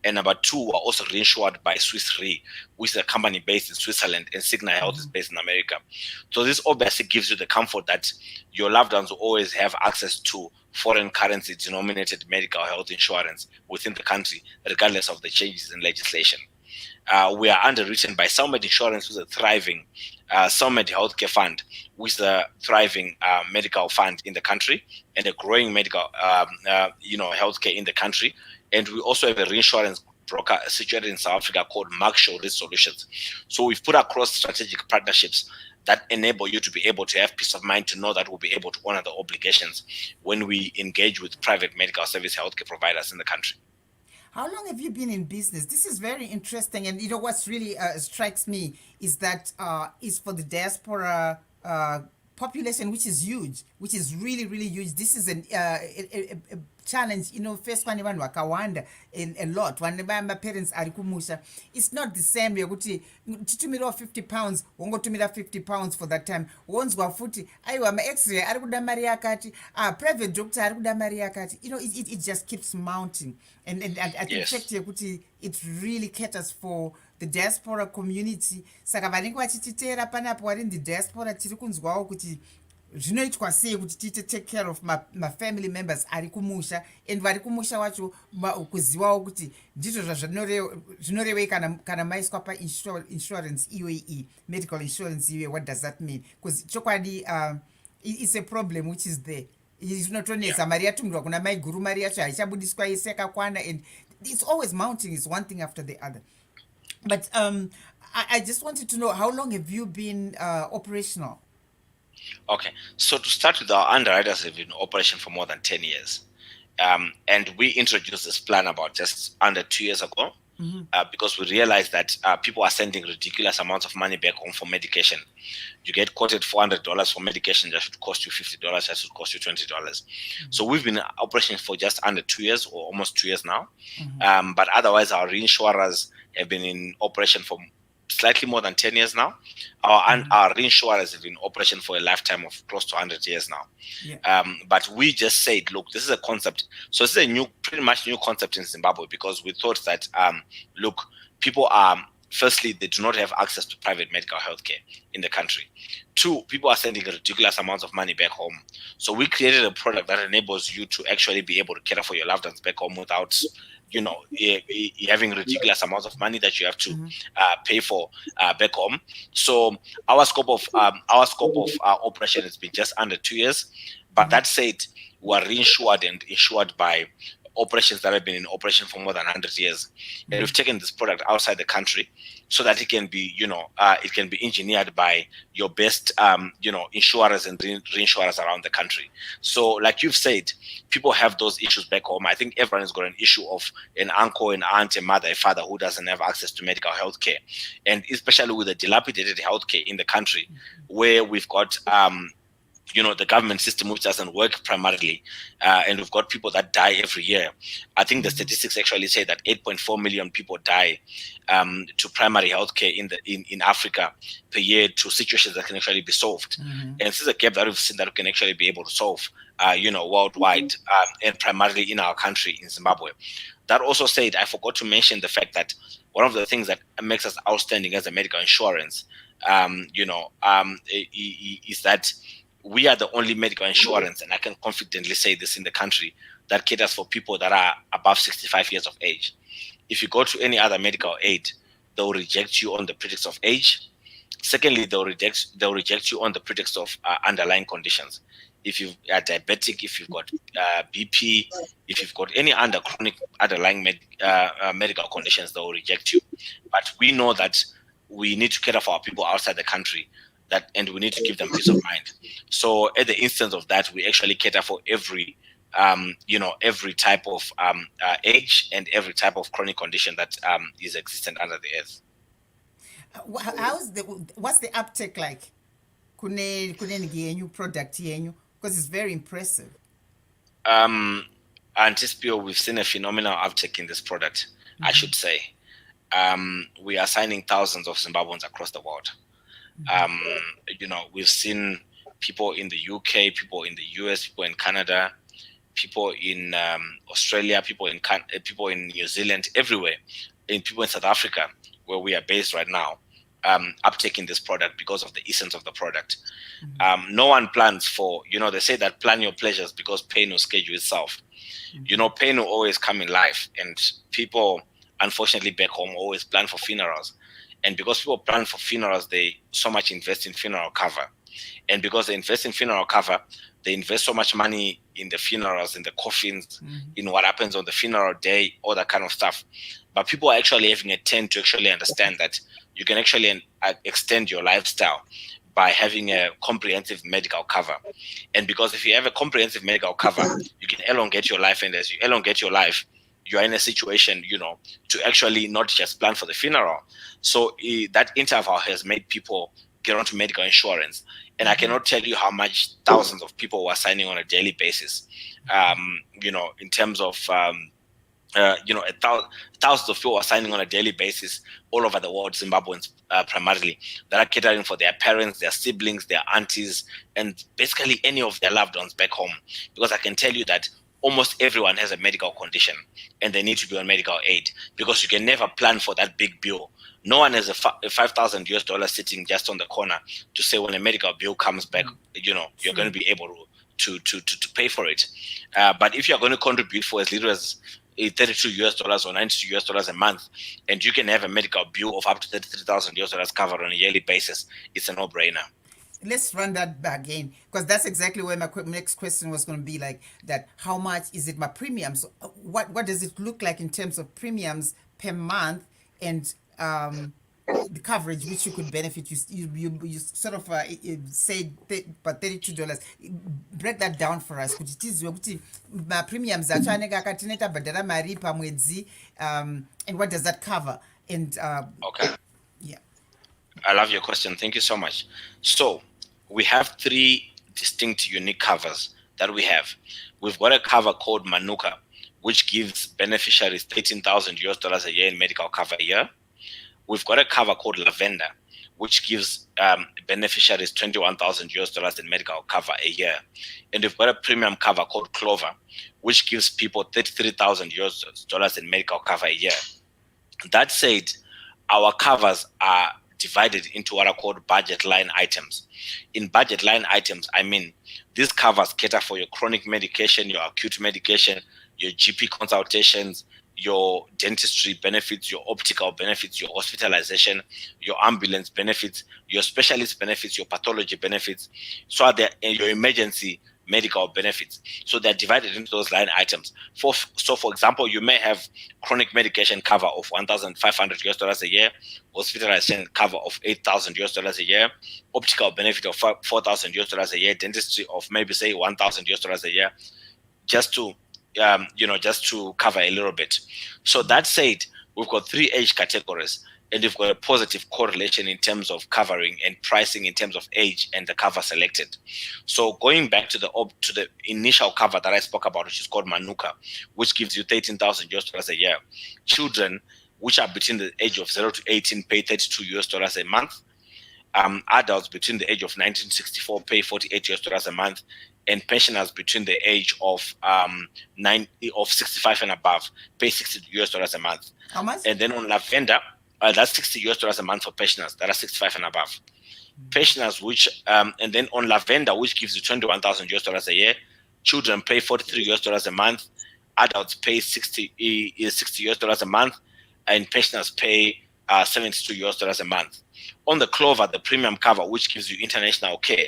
and number two are also reinsured by Swiss Re, which is a company based in Switzerland, and Cigna Health is based in America. So this obviously gives you the comfort that your loved ones will always have access to foreign currency denominated medical health insurance within the country, regardless of the changes in legislation. We are underwritten by Salmed Insurance, which is a thriving Salmed Healthcare Fund, which is a thriving medical fund in the country and a growing medical healthcare in the country. And we also have a reinsurance broker situated in South Africa called Marshall Risk Solutions. So we've put across strategic partnerships that enable you to be able to have peace of mind to know that we'll be able to honor the obligations when we engage with private medical service healthcare providers in the country. How long have you been in business? This is very interesting. And what's really strikes me is that is for the diaspora population, which is huge, which is really, really huge. This is a challenge. First one vanhu vakawanda a lot. When my parents are kumusha, it's not the same. Yekuti titumira 50 pounds, wongotumira 50 pounds for that time. Wonzwa futi, aiwa ma X-ray ari kuda mari yakati, private doctor ari kuda mari yakati. It just keeps mounting. And I think fact yekuti it really caters for the diaspora community. Saka vanenge vachititeera panapo vari in the diaspora tiri kunzwawo kuti zvinoitwa sei kuti tiite take care of my family members ari kumusha, and vari kumusha wacho kuzivawo kuti ndizvo zvinorevei kana maiswa painsurance iyoyi, medical insurance iyoyi. What does that mean? Because chokwadi it's a problem which is there. Zvinotonetsa, mari yatumirwa kuna mai guru, mari yacho haichabudiswa yese yakakwana, and it's always mounting. Is one thing after the other. But I just wanted to know, how long have you been operational? Okay, so to start with, our underwriters have been in operation for more than 10 years. And we introduced this plan about just under 2 years ago, because we realized that people are sending ridiculous amounts of money back home for medication. You get quoted $400 for medication that should cost you $50, that should cost you $20. So we've been in operation for just under 2 years, or almost 2 years now. But otherwise, our reinsurers have been in operation for slightly more than 10 years now. Our reinsurers have been in operation for a lifetime of close to 100 years now. But we just said, look, this is a concept. So this is a pretty much new concept in Zimbabwe, because we thought that, look, people are firstly, they do not have access to private medical health care in the country. Two, people are sending ridiculous amounts of money back home. So we created a product that enables you to actually be able to care for your loved ones back home without, having ridiculous amounts of money that you have to pay for back home. So our scope of operation has been just under 2 years. But that said, we are reinsured and insured by operations that have been in operation for more than 100 years. And we've taken this product outside the country so that it can be, it can be engineered by your best, insurers and reinsurers around the country. So like you've said, people have those issues back home. I think everyone has got an issue of an uncle, an aunt, a mother, a father who doesn't have access to medical health care. And especially with the dilapidated healthcare in the country, where we've got, the government system which doesn't work primarily, and we've got people that die every year. I think the statistics actually say that 8.4 million people die to primary healthcare in Africa per year, to situations that can actually be solved. And this is a gap that we've seen that we can actually be able to solve, worldwide, and primarily in our country, in Zimbabwe. That also said, I forgot to mention the fact that one of the things that makes us outstanding as a medical insurance, is that we are the only medical insurance, and I can confidently say this, in the country that caters for people that are above 65 years of age. If you go to any other medical aid, they'll reject you on the pretext of age. Secondly, they'll reject you on the pretext of underlying conditions. If you are diabetic, if you've got BP, if you've got any chronic underlying medical conditions, they'll reject you. But we know that we need to cater for our people outside the country, and we need to give them peace of mind. So at the instance of that, we actually cater for every type of age and every type of chronic condition that is existent under the earth. What's the uptake like? New product yenyu, because it's very impressive. Anticipio, we've seen a phenomenal uptake in this product, I should say. We are signing thousands of Zimbabweans across the world. We've seen people in the UK, people in the US, people in Canada, people in Australia, people in New Zealand, everywhere, and people in South Africa, where we are based right now, uptaking this product because of the essence of the product. No one plans for, they say that plan your pleasures because pain will schedule itself. Pain will always come in life, and people, unfortunately, back home always plan for funerals. And because people plan for funerals, they so much invest in funeral cover. And because they invest in funeral cover, they invest so much money in the funerals, in the coffins, in what happens on the funeral day, all that kind of stuff. But people are actually having a tend to actually understand that you can actually extend your lifestyle by having a comprehensive medical cover. And because if you have a comprehensive medical cover, you can elongate your life. And as you elongate your life, you are in a situation, to actually not just plan for the funeral. So that interval has made people get onto medical insurance. And I cannot tell you how much thousands of people were signing on a daily basis, in terms of, thousands of people are signing on a daily basis all over the world, Zimbabweans primarily, that are catering for their parents, their siblings, their aunties, and basically any of their loved ones back home. Because I can tell you that almost everyone has a medical condition and they need to be on medical aid, because you can never plan for that big bill. No one has a $5,000 sitting just on the corner to say when a medical bill comes back, you're going to be able to pay for it. But if you're going to contribute for as little as $32 or $92 a month, and you can have a medical bill of up to $33,000 covered on a yearly basis, it's a no-brainer. Let's run that back again, because that's exactly where my next question was going to be, like that. How much is it my premiums? What does it look like in terms of premiums per month, and the coverage which you could benefit? You sort of said about $32. Break that down for us. Could it is my premiums that badala mari pamwedzi, and what does that cover? And okay. Yeah. I love your question. Thank you so much. So we have 3 distinct unique covers that we have. We've got a cover called Manuka, which gives beneficiaries $13,000 a year in medical cover a year. We've got a cover called Lavender, which gives beneficiaries $21,000 in medical cover a year. And we've got a premium cover called Clover, which gives people $33,000 in medical cover a year. That said, our covers are divided into what are called budget line items. In budget line items, I mean, these covers cater for your chronic medication, your acute medication, your GP consultations, your dentistry benefits, your optical benefits, your hospitalization, your ambulance benefits, your specialist benefits, your pathology benefits, so are there your emergency medical benefits. So they're divided into those line items. For example, you may have chronic medication cover of $1,500 a year, hospitalization cover of $8,000 a year, optical benefit of $4,000 a year, dentistry of maybe say $1,000 a year, just to just to cover a little bit. So that said, we've got 3 age categories, and we've got a positive correlation in terms of covering and pricing in terms of age and the cover selected. So going back to the initial cover that I spoke about, which is called Manuka, which gives you $13,000 a year. Children, which are between the age of 0 to 18, pay $32 a month. Adults between the age of 19 to 64 pay $48 a month, and pensioners between the age of 65 and above pay $60 a month. How much? And then on Lavender, that's $60 a month for pensioners that are 65 and above. Pensioners, which and then on Lavender, which gives you $21,000 a year, children pay $43 a month, adults pay $60 a month, and pensioners pay $72 a month. On the Clover, the premium cover, which gives you international care,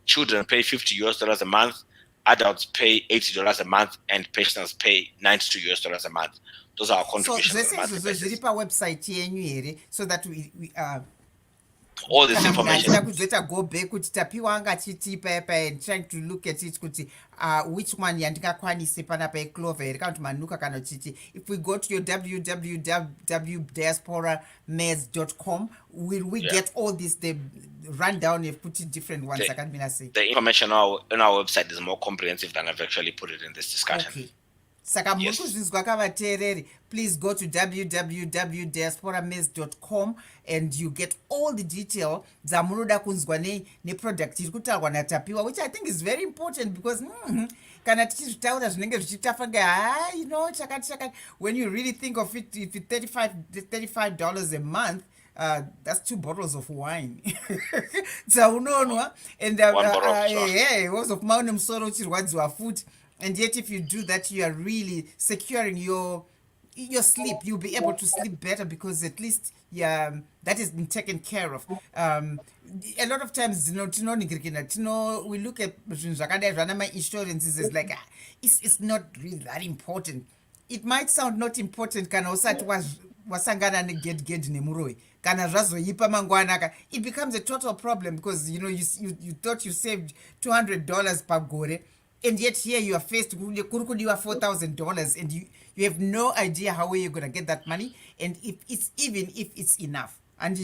children pay $50 a month, adults pay $80 a month, and pensioners pay $92 a month. Those are our contributions. So website so that we all this information. Go back kuti Tapiwa angachitipa and trying to look at it kuti which one yandingakwanise panapa eClover here kana kuti Manuka kana chiti. If we go to your www.diasporameds.com, will we get all this, the rundown? You've put it different ones. The, I can't be saying the information on our website is more comprehensive than I've actually put it in this discussion. Okay. Saka mukuzvinzwa kavateereri, please go to www.diasporameds.com and you get all the detail dzamunoda kunzwa neproduct iri kutaurwa naTapiwa, which I think is very important because kana tichizvitaura zvinenge zvichitafunga chakati when you really think of it, if it's $35 a month, that's 2 bottles of wine. Dzaunonwa and was of maune musoro uchirwadziwa futi. And yet if you do that, you are really securing your sleep. You'll be able to sleep better because at least that has been taken care of. A lot of times, we look at my insurances as like, it's not really that important. It might sound not important, kana usati wasangana negedged nemuroi. Kana zvazoipa mangwanaka, it becomes a total problem because you thought you saved $200 per gore. And yet here you are faced with $4,000 and you have no idea how you're going to get that money and if it's enough. And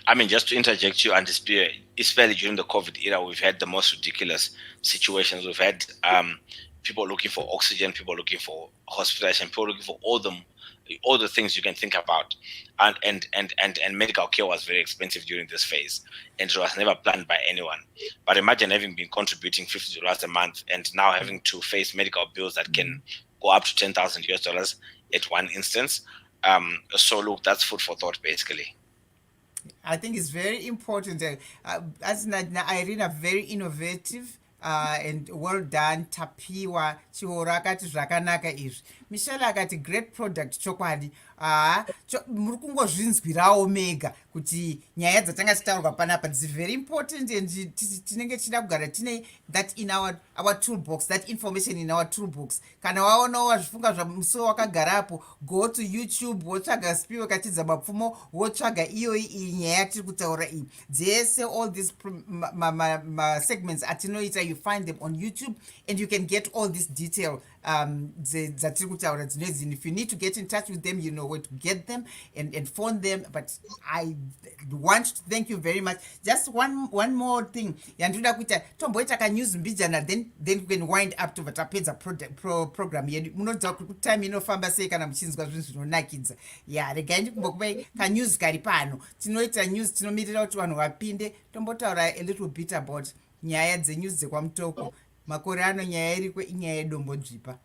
I mean, just to interject you, and especially during the COVID era, we've had the most ridiculous situations. We've had people looking for oxygen, people looking for hospitalization, people looking for all the things you can think about, and medical care was very expensive during this phase, and it was never planned by anyone. But imagine having been contributing $50 a month and now having to face medical bills that can go up to $10,000 at one instance. So look, that's food for thought, basically. I think it's very important. As Irina, very innovative. And well done Tapiwa chioro akati zvakanaka izvi. Michelle akati great product chokwadi. Muri kungozvinzwirawo mega kuti nyaya dzatanga tichitaurwa panapa is very important and tinenge tichida kugara tine that in our toolbox, that information in our toolbox. Kana waona wazvifunga zvamuso wakagarapo, go to YouTube wotsvaga Spiwe Kachidza Mapfumo, wotsvaga iyi nyaya tiri kutaura iyi. Dzese all these segments atinoita, you find them on YouTube and you can get all this detail. If you need to get in touch with them, you know where to get them and phone them. But I want to thank you very much. Just one more thing. Yanduda kuita tomboita ka news mbijana, then we can wind up to vatapedza program yedu. Munodza kuti time inofamba sei kana muchinzwa zvinhu zvinonakidza. Yeah, regai ndikumbokupai ka news kari pano. Tinoita news, tinomirira kuti vanhu vapinde tombotaura a little bit about nyaya dzenews dzekwamutoko. Makore ano nyaya irikwe inyaya yedombo dzvipa.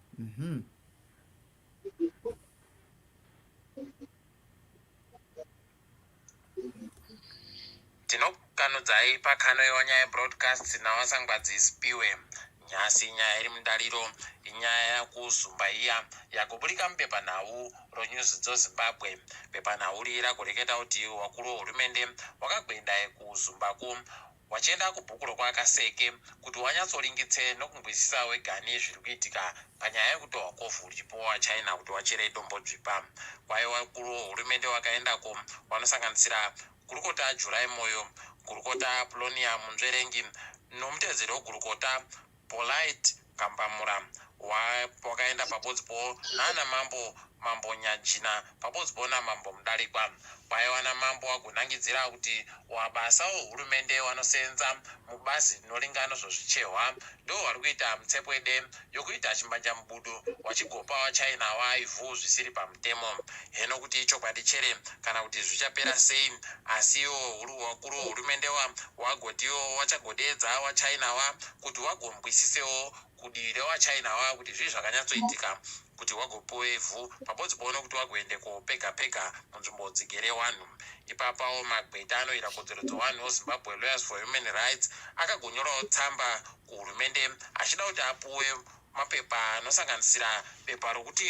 tinokanudzai pakano yewanyaya broadcast nawasangwadzi spiwe nyasi inyaya iri mundariro inyaya yakuzumba iya yakubudika mupepanhau ronews dzozimbabwe. Pepanhau riri rakureketa kuti wakuru wehurumende wakagwenda kuzumbako wachienda kubhuku kwakaseke kuti wanyatsoringitse nokungwisisa wegani zviri kuitika panyaya yekuti wakofu uchipowa china kuti wachere dombo dzvipa. Kwaye wakuru wehurumende wakaendako wanosanganisira gurukota Jurai Moyo, gurukota Plonia Munzverengi nomutedzeri wegurukota Polite Kambamura wakaenda pabodzipo nana mambo Nyajina pabodzipo namambo Mudarikwa. Kwaye wana mambo wagonangidzira kuti wabasa wehurumende wanosenza mubazi rinoringana zvezvichehwa ndo wari kuita mutsepwede yokuita chimbanja mubudu wachigopa wachina waivhu zvisiri pamutemo. Heno kuti chokwadi chere kana kuti zvichapera sei, asiwo wakuru wehurumende wagotiwo wachagodedza wachina kuti wagombwisisewo kudire wachina kuti zvii zvakanyatsoitika kuti wagopuwe ivhu pabodzipo nokuti wagoendeko pega pega munzvimbo dzigere wanhu. Ipapawo magweta anoita kodzero dzevanhu wezimbabwe lawyers for human rights akagonyorawo tsamba kuhurumende achida kuti apuwe mapepa anosanganisira pepa rokuti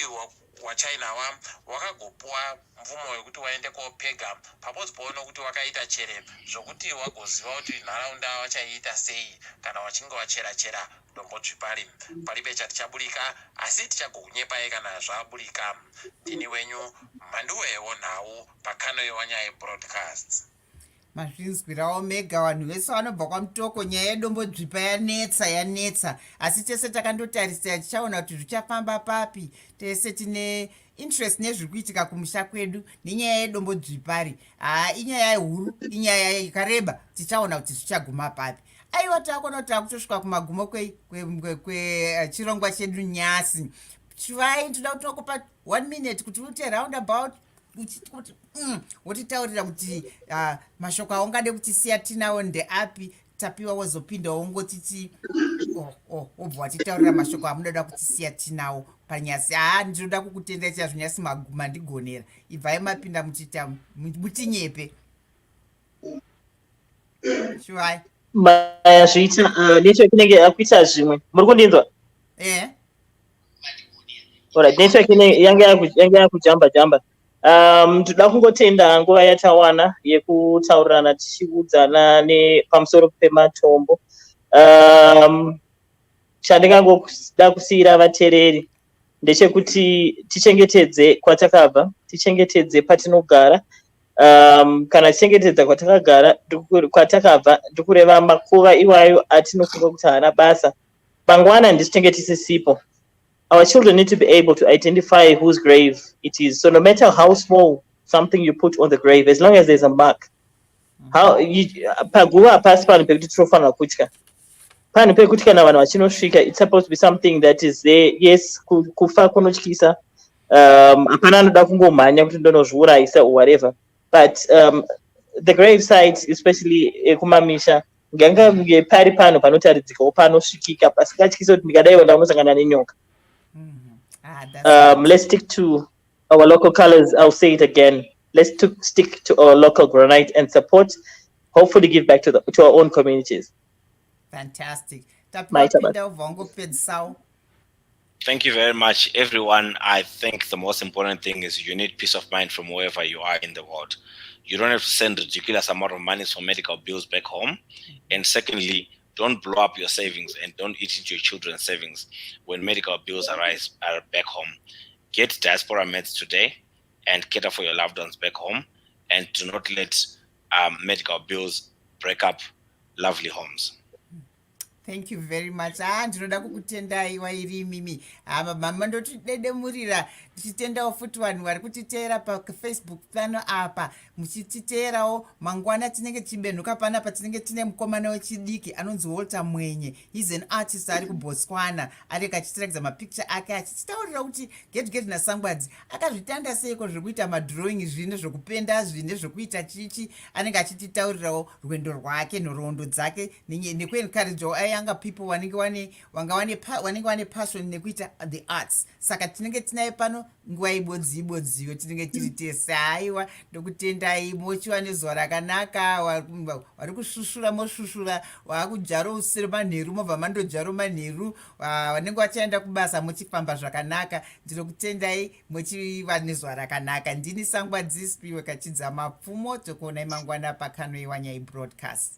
wachina wakagopuwa mvumo yekuti waendeko pega pabodzipo nokuti wakaita chere zvokuti wagoziva kuti nharaunda wachaiita sei kana wachinge wachera dombo dzvipari. Palibe chatichaburika asi tichagokunyepai kana zvaburika. Ndini wenyu mhanduwewo nhau pakano yewanyaya broadcast. Mazvinzwirawo mega vanhu vese vanobva kwamutoko. Nyaya yedombo dzvipa yanetsa asi tese takandotarisa tichaona kuti zvichafamba papi. Tese tine interest nezviri kuitika kumusha kwedu nenyaya yedombo dzvipari. Inyaya huru, inyaya yakareba, tichaona kuti zvichaguma papi. Aiwa takona kuti takutosvika kumagumo kwechirongwa chedu nyasi. Shuvai, toda kuti tokupa 1 minute kuti uite roundabout kuti wotitaurira kuti mashoko aungade kutisiya tinawo ndeapi. Tapiwa wozopinda wongotiti obva watitaurira mashoko amunoda kutisiya tinawo panyasi. Ndinoda kukutendera chazvinyasi maguma ndigonera. Ibvai mapinda mutinyepe. Shuvai. Zviita network inenge akuita zvimwe. Muri kundinzwa? Alright, network yange yakujamba. Toda kungotenda nguva yatawana yekutaurirana tichiudzana pamusoro pematombo. Chandingangoda kusiyira vateereri ndechekuti tichengetedze kwatakabva, tichengetedze patinogara. Kana tichengetedza kwatakabva ndikureva makuva iwayo atinofunga kuti haana basa. Mangwana handisi tinge tisisipo. Our children need to be able to identify whose grave it is. So no matter how small something you put on the grave, as long as there's a mark, paguva hapasi pano pekuti tinofanira kutya. Pano pekuti na vanhu vachinosvika, it's supposed to be something that is there. Yes, kufa kunotyisa. Hapana anoda kungomhanya kuti ndonozviurayisa or whatever. But the grave sites, especially kumamisha, ngange pari pano panotaridzikawo panosvikika pasingatyisa kuti ndikadaiwo ndanosangana nenyoka. Let's stick to our local colors. I'll say it again. Let's stick to our local granite and support. Hopefully, give back to our own communities. Fantastic. Thank you very much, everyone. I think the most important thing is you need peace of mind from wherever you are in the world. You don't have to send ridiculous amount of money for medical bills back home. And secondly, don't blow up your savings and don't eat into your children's savings when medical bills are back home. Get Diaspora meds today and cater for your loved ones back home, and do not let medical bills break up lovely homes. Thank you very much. Ndinoda kukutendai wairi mimi. Mama ndotidedemurira tichitendawo futi vanhu vari kutiteera paFacebook pano apa muchititeerawo mangwana tinenge tichibenhuka panapa tinenge tine mukomana wechidiki anonzi Walter Mwenye. He's an artist ari kuBotswana. Areka achitirakidza mapicture ake achitaurira kuti get nasangwadzi akazvitanda seiko zviri kuita madrawing zvine zvokupenda zvine zvokuita chichi. Anenge achititaurirawo rwendo rwake nhoroondo dzake nekuencouragewo younger people wanenge vane passion nekuita the arts. Saka tinenge tinaye pano nguva ibodziwo tinenge tiri tese. Haiwa, ndokutendai mochiwa nezuva rakanaka, vari kushushura moshushura, vakujaro usiri manheru mobva mandojaro manheru, vanenge vachaenda kubasa muchifamba zvakanaka. Ndinokutendai mochiva nezuva rakanaka. Ndini Sangwa Dzispiwe kachidza mapfumo, tokuonai mangwana pakanoi wanyai broadcast.